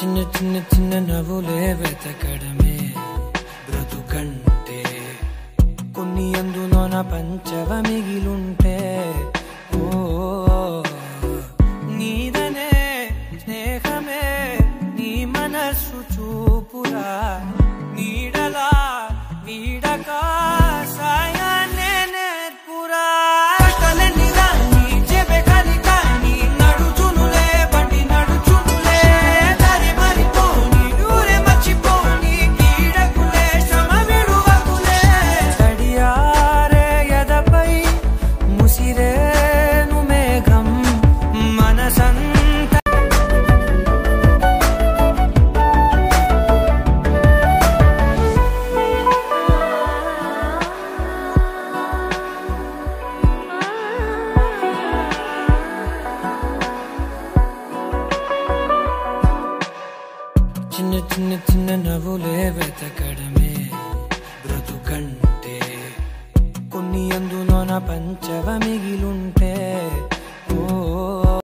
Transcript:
చిన్న చిన్న చిన్న నవ్వులే వెతకడమే బ్రతుకంటే కొన్ని అందులోన పంచవ మిగిలుంటే ఓ నీదనే స్నేహమే నీ మనస్సు చూపురా నీడలా వీడక సాయాన్నే నేర్పురా చిన్న చిన్న చిన్న నవ్వులే వెతకడమే